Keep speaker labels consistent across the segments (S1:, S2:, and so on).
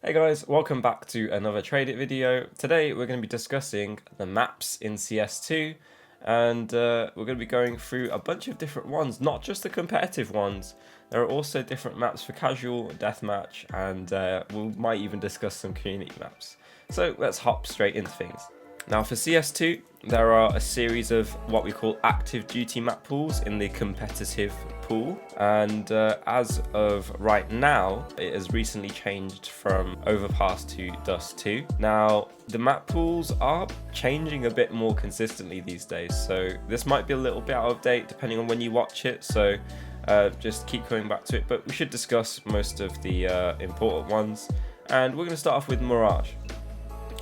S1: Hey guys, welcome back to another Tradeit video. Today we're going to be discussing the maps in CS2 and we're going to be going through a bunch of different ones, not just the competitive ones. There are also different maps for casual, deathmatch, and we might even discuss some community maps. So let's hop straight into things. Now for CS2, there are a series of what we call active duty map pools in the competitive pool, and as of right now it has recently changed from Overpass to Dust 2. Now the map pools are changing a bit more consistently these days, so this might be a little bit out of date depending on when you watch it, so just keep coming back to it, but we should discuss most of the important ones, and we're going to start off with Mirage.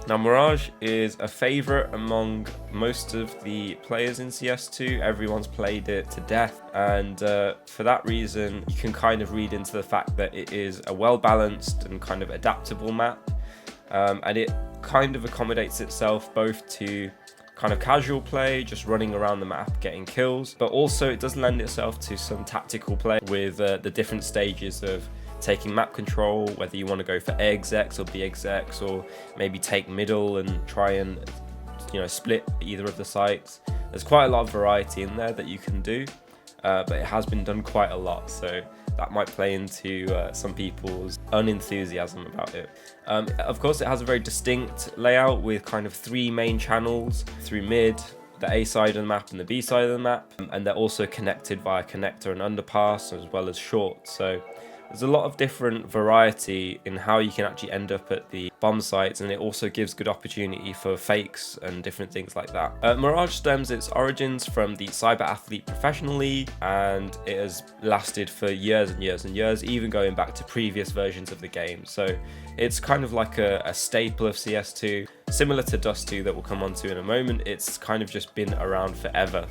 S1: Now Mirage is a favourite among most of the players in CS2, everyone's played it to death, and for that reason you can kind of read into the fact that it is a well balanced and kind of adaptable map, and it kind of accommodates itself both to kind of casual play, just running around the map getting kills, but also it does lend itself to some tactical play with the different stages of taking map control, whether you want to go for A execs or B execs, or maybe take middle and try and split either of the sites. There's quite a lot of variety in there that you can do, but it has been done quite a lot, so that might play into some people's unenthusiasm about it. Of course, it has a very distinct layout with kind of three main channels through mid, the A side of the map and the B side of the map, and they're also connected via connector and underpass as well as short. So there's a lot of different variety in how you can actually end up at the bomb sites, and it also gives good opportunity for fakes and different things like that. Mirage stems its origins from the Cyber Athlete Professional League, and it has lasted for years and years and years, even going back to previous versions of the game. So it's kind of like a staple of CS2, similar to Dust 2 that we'll come on to in a moment. It's kind of just been around forever.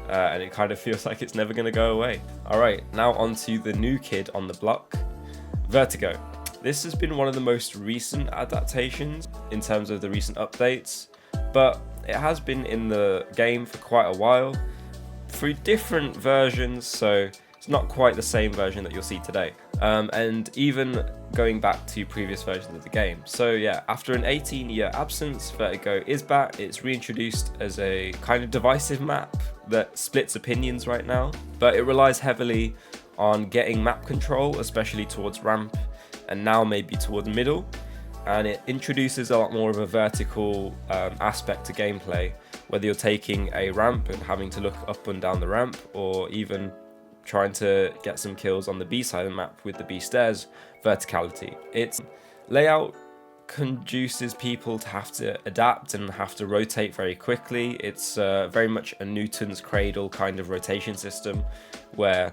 S1: And it kind of feels like it's never going to go away. Alright, now on to the new kid on the block, Vertigo. This has been one of the most recent adaptations in terms of the recent updates, but it has been in the game for quite a while through different versions, so it's not quite the same version that you'll see today. And even going back to previous versions of the game. So yeah, after an 18-year absence, Vertigo is back. It's reintroduced as a kind of divisive map that splits opinions right now, but it relies heavily on getting map control, especially towards ramp and now maybe towards middle, and it introduces a lot more of a vertical aspect to gameplay, whether you're taking a ramp and having to look up and down the ramp, or even trying to get some kills on the B side of the map with the B stairs verticality. Its layout conduces people to have to adapt and have to rotate very quickly. It's very much a Newton's cradle kind of rotation system where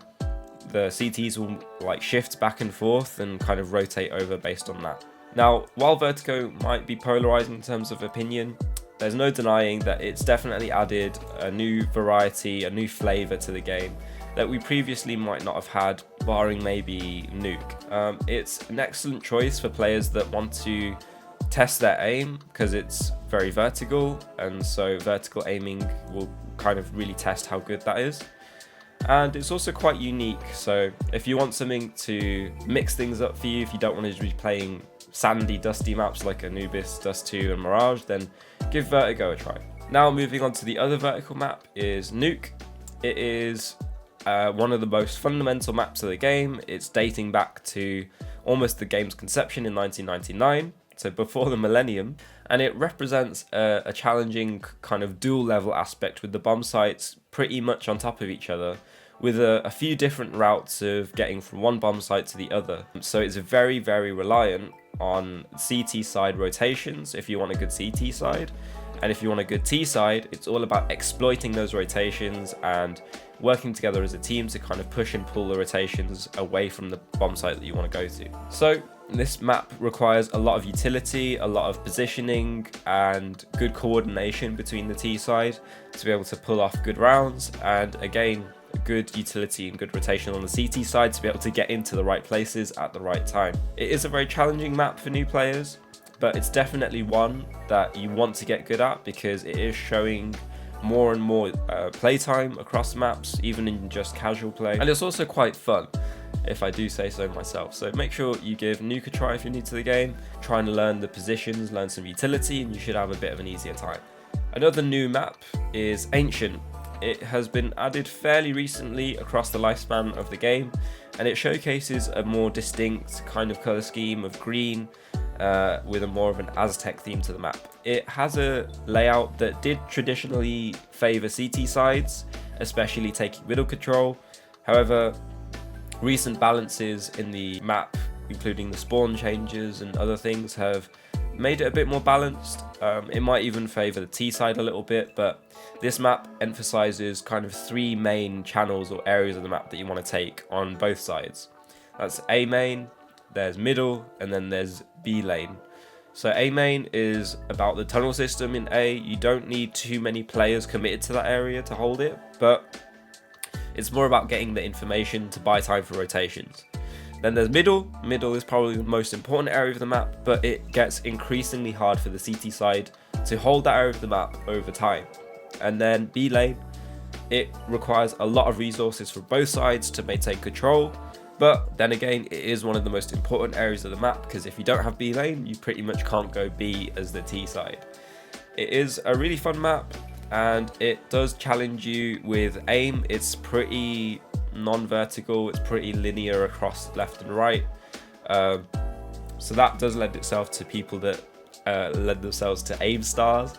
S1: the CTs will like shift back and forth and kind of rotate over based on that. Now, while Vertigo might be polarizing in terms of opinion, there's no denying that it's definitely added a new variety, a new flavor to the game that we previously might not have had, barring maybe Nuke. It's an excellent choice for players that want to test their aim, because it's very vertical, and so vertical aiming will kind of really test how good that is. And it's also quite unique, so if you want something to mix things up for you, if you don't want to be playing sandy, dusty maps like Anubis, Dust 2 and Mirage, then give Vertigo a try. Now moving on to the other vertical map is Nuke. It is one of the most fundamental maps of the game. It's dating back to almost the game's conception in 1999, so before the millennium, and it represents a challenging kind of dual level aspect with the bomb sites pretty much on top of each other, with a few different routes of getting from one bomb site to the other. So it's very, very reliant on CT side rotations if you want a good CT side, and if you want a good T side, it's all about exploiting those rotations and working together as a team to kind of push and pull the rotations away from the bomb site that you want to go to. So this map requires a lot of utility, a lot of positioning, and good coordination between the T side to be able to pull off good rounds, and again, good utility and good rotation on the CT side to be able to get into the right places at the right time. It is a very challenging map for new players, but it's definitely one that you want to get good at because it is showing more and more playtime across maps, even in just casual play, and it's also quite fun. if I do say so myself. So make sure you give Nuke a try if you're new to the game. Try and learn the positions, learn some utility, and you should have a bit of an easier time. Another new map is Ancient. It has been added fairly recently across the lifespan of the game, and it showcases a more distinct kind of colour scheme of green with a more of an Aztec theme to the map. It has a layout that did traditionally favour CT sides, especially taking middle control. However, recent balances in the map, including the spawn changes and other things, have made it a bit more balanced. It might even favour the T side a little bit, but this map emphasises kind of 3 main channels or areas of the map that you want to take on both sides. That's A main, there's middle, and then there's B lane. So A main is about the tunnel system in A. You don't need too many players committed to that area to hold it, but it's more about getting the information to buy time for rotations. Then there's middle. Middle is probably the most important area of the map, but it gets increasingly hard for the CT side to hold that area of the map over time. And then B lane, it requires a lot of resources for both sides to maintain control, but then again, it is one of the most important areas of the map, because if you don't have B lane, you pretty much can't go B as the T side. It is a really fun map, and it does challenge you with aim. It's pretty non-vertical, it's pretty linear across left and right, so that does lend itself to people that lend themselves to aim stars,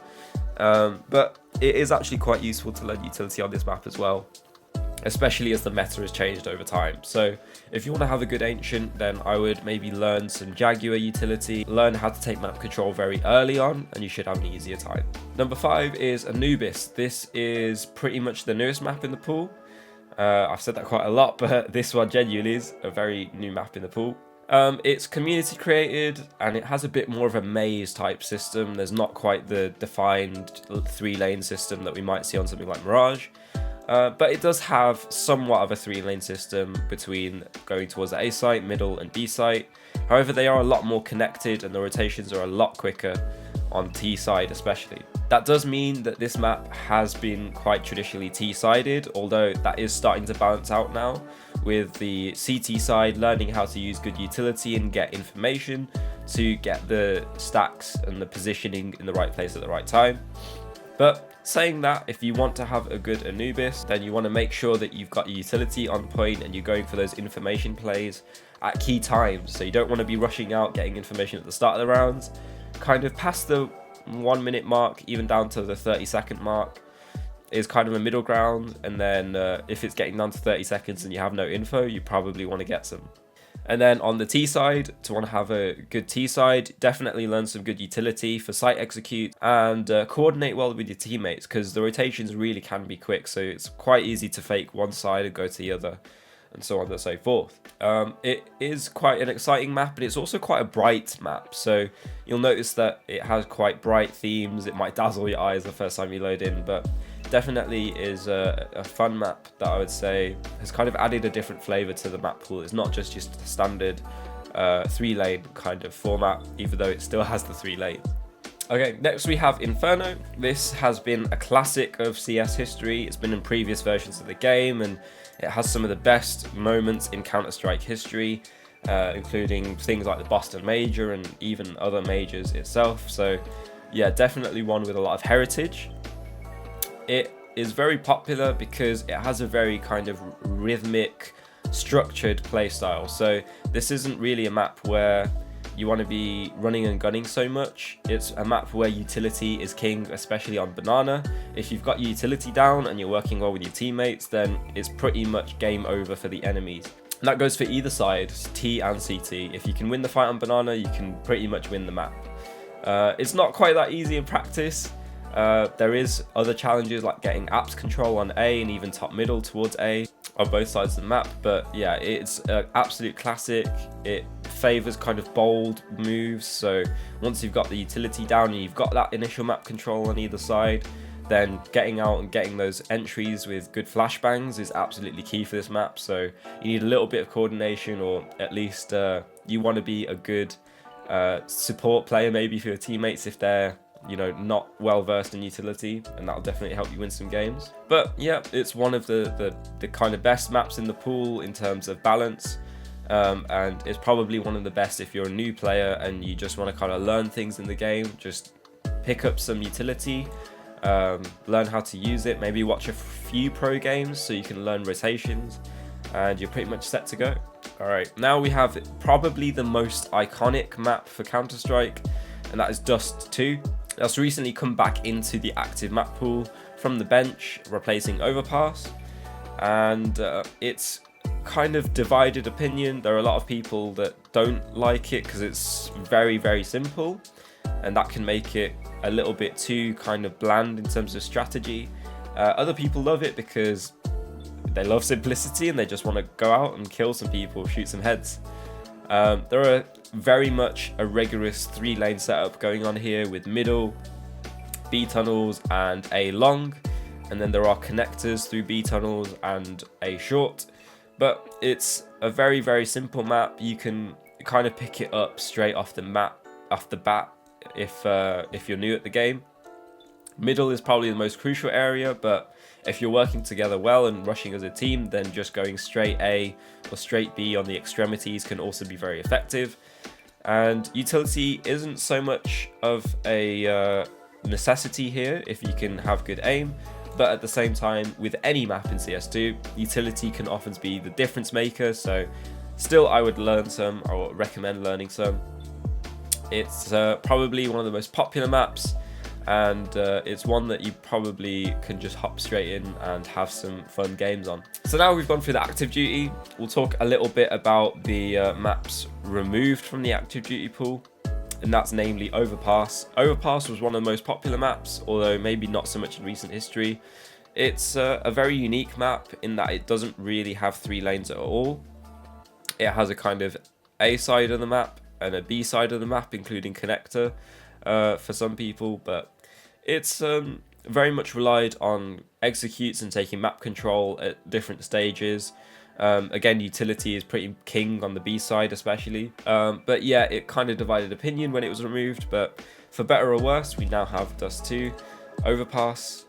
S1: but it is actually quite useful to learn utility on this map as well, especially as the meta has changed over time. So if you want to have a good Ancient, then I would maybe learn some Jaguar utility, learn how to take map control very early on, and you should have an easier time. Number 5 is Anubis. This is pretty much the newest map in the pool. I've said that quite a lot, but this one genuinely is a very new map in the pool. It's community created, and it has a bit more of a maze type system. There's not quite the defined 3-lane system that we might see on something like Mirage, but it does have somewhat of a 3-lane system between going towards the A site, middle, and B site. However, they are a lot more connected, and the rotations are a lot quicker on T side especially. That does mean that this map has been quite traditionally T-sided, although that is starting to balance out now, with the CT side learning how to use good utility and get information to get the stacks and the positioning in the right place at the right time. But saying that, if you want to have a good Anubis, then you want to make sure that you've got your utility on point and you're going for those information plays at key times. So you don't want to be rushing out, getting information at the start of the rounds. Kind of past the 1 minute mark, even down to the 30-second mark, is kind of a middle ground. And then if it's getting down to 30 seconds and you have no info, you probably want to get some. And then on the T side, to want to have a good T side, definitely learn some good utility for site execute, and coordinate well with your teammates, because the rotations really can be quick. So it's quite easy to fake one side and go to the other, and so on and so forth. It is quite an exciting map, but it's also quite a bright map. So you'll notice that it has quite bright themes. It might dazzle your eyes the first time you load in, but definitely is a fun map that I would say has kind of added a different flavor to the map pool. It's not just the standard 3-lane kind of format, even though it still has the 3-lane. Okay, next we have Inferno. This has been a classic of CS history. It's been in previous versions of the game, and it has some of the best moments in Counter-Strike history, including things like the Boston Major and even other majors itself. So yeah, definitely one with a lot of heritage. It is very popular because it has a very kind of rhythmic, structured playstyle. So this isn't really a map where you want to be running and gunning so much. It's a map where utility is king, especially on Banana. If you've got your utility down and you're working well with your teammates, then it's pretty much game over for the enemies. And that goes for either side, T and CT. If you can win the fight on Banana, you can pretty much win the map. It's not quite that easy in practice. There is other challenges like getting apps control on A and even top middle towards A on both sides of the map, but yeah, it's an absolute classic. It favors kind of bold moves, so once you've got the utility down and you've got that initial map control on either side, then getting out and getting those entries with good flashbangs is absolutely key for this map. So you need a little bit of coordination, or at least you want to be a good support player maybe for your teammates if they're, you know, not well versed in utility, and that'll definitely help you win some games. But yeah, it's one of the kind of best maps in the pool in terms of balance. and it's probably one of the best if you're a new player and you just want to kind of learn things in the game. Just pick up some utility, learn how to use it, maybe watch a few pro games so you can learn rotations, and you're pretty much set to go. Alright, now we have probably the most iconic map for Counter-Strike, and that is Dust 2. That's recently come back into the active map pool from the bench, replacing Overpass, and it's kind of divided opinion. There are a lot of people that don't like it because it's very, very simple, and that can make it a little bit too kind of bland in terms of strategy. Other people love it because they love simplicity and they just want to go out and kill some people, shoot some heads. There are very much a rigorous 3-lane setup going on here with middle, B tunnels and A long, and then there are connectors through B tunnels and A short. But it's a very, very simple map. You can kind of pick it up straight off the map, off the bat, if you're new at the game. Middle is probably the most crucial area, but if you're working together well and rushing as a team, then just going straight A or straight B on the extremities can also be very effective. And utility isn't so much of a necessity here if you can have good aim, but at the same time, with any map in CS2, utility can often be the difference maker. So still, I would learn some, or recommend learning some. It's probably one of the most popular maps, and it's one that you probably can just hop straight in and have some fun games on. So now we've gone through the active duty, we'll talk a little bit about the maps removed from the active duty pool, and that's namely Overpass. Overpass was one of the most popular maps, although maybe not so much in recent history. It's a very unique map in that it doesn't really have 3 lanes at all. It has a kind of A side of the map and a B side of the map, including connector for some people, but it's very much relied on executes and taking map control at different stages. Again, utility is pretty king on the B side especially, but yeah, it kind of divided opinion when it was removed, but for better or worse, we now have Dust 2. Overpass,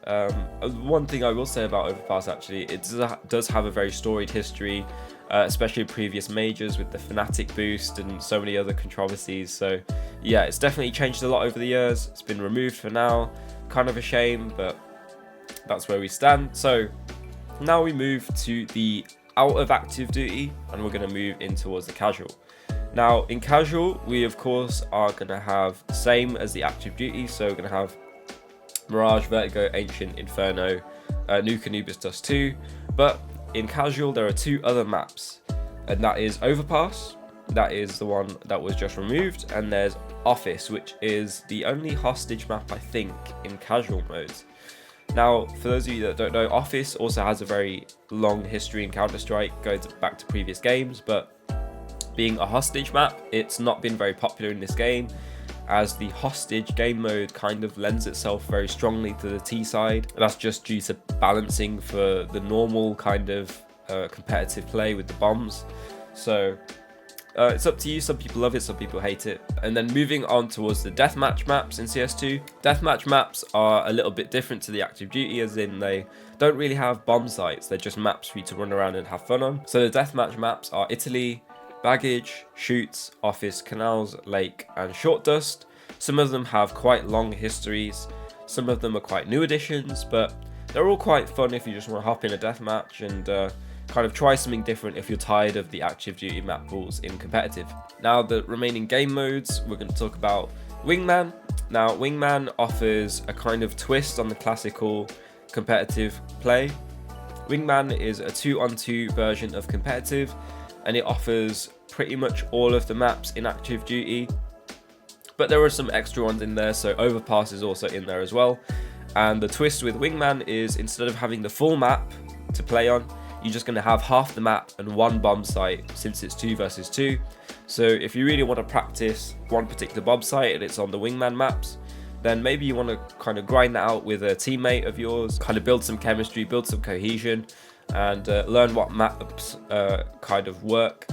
S1: one thing I will say about Overpass actually, it does have a very storied history, especially previous majors with the Fnatic boost and so many other controversies. So yeah, it's definitely changed a lot over the years. It's been removed for now, kind of a shame, but that's where we stand. So now we move to the out of active duty, and we're going to move in towards the casual. Now in casual, we of course are going to have the same as the active duty, so we're going to have Mirage, Vertigo, Ancient, Inferno, Nuke, Anubis, Dust 2, but in casual there are 2 other maps, and that is Overpass, that is the one that was just removed, and there's Office, which is the only hostage map I think in casual modes. Now, for those of you that don't know, Office also has a very long history in Counter-Strike, going back to previous games, but being a hostage map, it's not been very popular in this game, as the hostage game mode kind of lends itself very strongly to the T side. That's just due to balancing for the normal kind of competitive play with the bombs. So it's up to you. Some people love it, some people hate it. And then moving on towards the deathmatch maps in CS2. Deathmatch maps are a little bit different to the active duty, as in they don't really have bomb sites. They're just maps for you to run around and have fun on. So the deathmatch maps are Italy, Baggage, Shoots, Office, Canals, Lake and Short Dust. Some of them have quite long histories, some of them are quite new additions, but they're all quite fun if you just want to hop in a deathmatch and kind of try something different if you're tired of the active duty map pools in competitive. Now the remaining game modes, we're going to talk about Wingman. Now Wingman offers a kind of twist on the classical competitive play. Wingman is a 2-on-2 version of competitive, and it offers pretty much all of the maps in active duty, but there are some extra ones in there, so Overpass is also in there as well. And the twist with Wingman is, instead of having the full map to play on, you're just going to have half the map and 1 bomb site, since it's 2 versus 2. So if you really want to practice one particular bomb site and it's on the Wingman maps, then maybe you want to kind of grind that out with a teammate of yours, kind of build some chemistry, build some cohesion, and learn what maps kind of work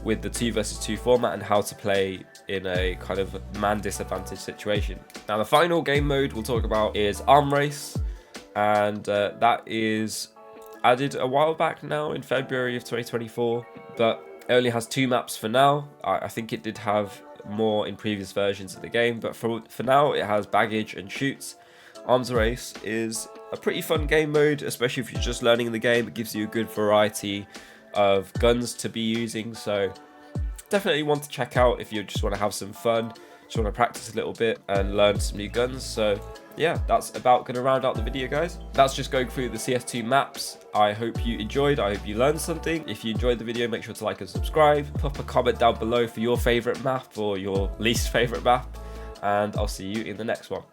S1: with the 2 versus 2 format and how to play in a kind of man disadvantage situation. Now the final game mode we'll talk about is Arm Race, and that is added a while back now in February of 2024, but It only has 2 maps for now. I think it did have more in previous versions of the game, but for now it has baggage and shoots. Arms Race is a pretty fun game mode, especially if you're just learning the game. It gives you a good variety of guns to be using, so definitely one to check out if you just want to have some fun, just want to practice a little bit and learn some new guns. So yeah, that's about going to round out the video, guys. That's just going through the CS2 maps. I hope you enjoyed. I hope you learned something. If you enjoyed the video, make sure to like and subscribe. Pop a comment down below for your favorite map or your least favorite map, and I'll see you in the next one.